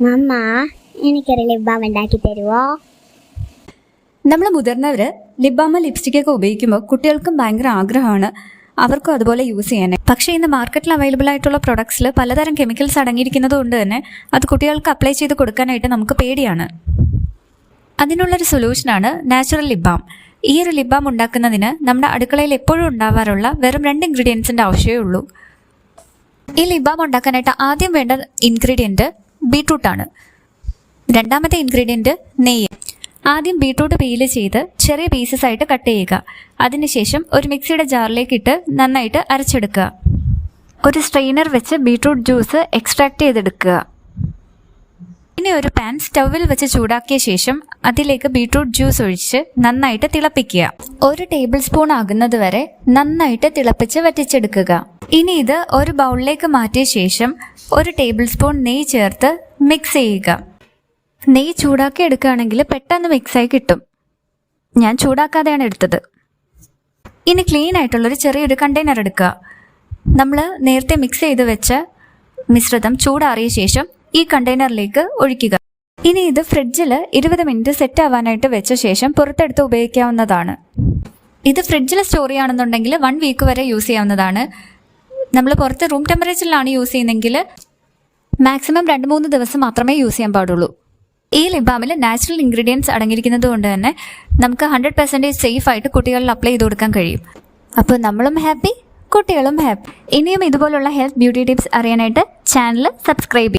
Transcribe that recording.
മമ്മ എനിക്കൊരു lip balm ഉണ്ടാക്കി തരുമോ? നമ്മൾ മുതിർന്നവർ ലിപ് ബാം ലിപ്സ്റ്റിക്കൊക്കെ ഉപയോഗിക്കുമ്പോൾ കുട്ടികൾക്കും ഭയങ്കര ആഗ്രഹമാണ് അവർക്കും അതുപോലെ യൂസ് ചെയ്യാനായി. പക്ഷേ ഇന്ന് മാർക്കറ്റിൽ അവൈലബിൾ ആയിട്ടുള്ള പ്രൊഡക്ട്സിൽ പലതരം കെമിക്കൽസ് അടങ്ങിയിരിക്കുന്നത് കൊണ്ട് തന്നെ അത് കുട്ടികൾക്ക് അപ്ലൈ ചെയ്ത് കൊടുക്കാനായിട്ട് നമുക്ക് പേടിയാണ്. അതിനുള്ളൊരു സൊല്യൂഷനാണ് നാച്ചുറൽ ലിപ് ബാം. ഈ ഒരു ലിപ് ബാം ഉണ്ടാക്കുന്നതിന് നമ്മുടെ അടുക്കളയിൽ എപ്പോഴും ഉണ്ടാവാറുള്ള വെറും 2 ഇൻഗ്രീഡിയൻസിൻ്റെ ആവശ്യമേ ഉള്ളൂ. ഈ ലിപ് ബാം ഉണ്ടാക്കാനായിട്ട് ആദ്യം വേണ്ട ഇൻഗ്രീഡിയൻറ്റ് ബീട്രൂട്ടാണ്. രണ്ടാമത്തെ ഇൻഗ്രീഡിയൻറ്റ് നെയ്യ്. ആദ്യം ബീട്രൂട്ട് പീല് ചെയ്ത് ചെറിയ പീസസ് ആയിട്ട് കട്ട് ചെയ്യുക. അതിനുശേഷം ഒരു മിക്സിയുടെ ജാറിലേക്ക് ഇട്ട് നന്നായിട്ട് അരച്ചെടുക്കുക. ഒരു സ്ട്രെയിനർ വെച്ച് ബീട്രൂട്ട് ജ്യൂസ് എക്സ്ട്രാക്ട് ചെയ്തെടുക്കുക. ഇനി ഒരു പാൻ സ്റ്റൗവിൽ വെച്ച് ചൂടാക്കിയ ശേഷം അതിലേക്ക് ബീട്രൂട്ട് ജ്യൂസ് ഒഴിച്ച് നന്നായിട്ട് തിളപ്പിക്കുക. 1 ടേബിൾ സ്പൂൺ ആകുന്നത് വരെ നന്നായിട്ട് തിളപ്പിച്ച് വറ്റിച്ചെടുക്കുക. ഇനി ഇത് ഒരു ബൗളിലേക്ക് മാറ്റിയ ശേഷം 1 ടേബിൾ സ്പൂൺ നെയ്യ് ചേർത്ത് മിക്സ് ചെയ്യുക. നെയ്യ് ചൂടാക്കി എടുക്കുകയാണെങ്കിൽ പെട്ടെന്ന് മിക്സായി കിട്ടും. ഞാൻ ചൂടാക്കാതെയാണ് എടുത്തത്. ഇനി ക്ലീൻ ആയിട്ടുള്ളൊരു ചെറിയൊരു കണ്ടെയ്നർ എടുക്കുക. നമ്മൾ നേരത്തെ മിക്സ് ചെയ്ത് വെച്ച മിശ്രിതം ചൂടാറിയ ശേഷം ഈ കണ്ടെയ്നറിലേക്ക് ഒഴിക്കുക. ഇനി ഇത് ഫ്രിഡ്ജിൽ 20 മിനിറ്റ് സെറ്റ് ആവാനായിട്ട് വെച്ച ശേഷം പുറത്തെടുത്ത് ഉപയോഗിക്കാവുന്നതാണ്. ഇത് ഫ്രിഡ്ജിൽ സ്റ്റോർ ചെയ്യുകയാണെന്നുണ്ടെങ്കിൽ 1 വീക്ക് വരെ യൂസ് ചെയ്യാവുന്നതാണ്. നമ്മൾ പുറത്ത് റൂം ടെമ്പറേച്ചറിലാണ് യൂസ് ചെയ്യുന്നതെങ്കിൽ മാക്സിമം 2-3 ദിവസം മാത്രമേ യൂസ് ചെയ്യാൻ പാടുള്ളൂ. ഈ ലിപ് ബാമിൽ നാച്ചുറൽ ഇൻഗ്രീഡിയൻസ് അടങ്ങിയിരിക്കുന്നത് കൊണ്ട് തന്നെ നമുക്ക് 100% സേഫ് ആയിട്ട് കുട്ടികളിൽ അപ്ലൈ ചെയ്ത് കൊടുക്കാൻ കഴിയും. അപ്പോൾ നമ്മളും ഹാപ്പി, കുട്ടികളും ഹാപ്പി. ഇനിയും ഇതുപോലുള്ള ഹെൽത്ത് ബ്യൂട്ടി ടിപ്സ് അറിയാനായിട്ട് ചാനൽ സബ്സ്ക്രൈബ് ചെയ്യും.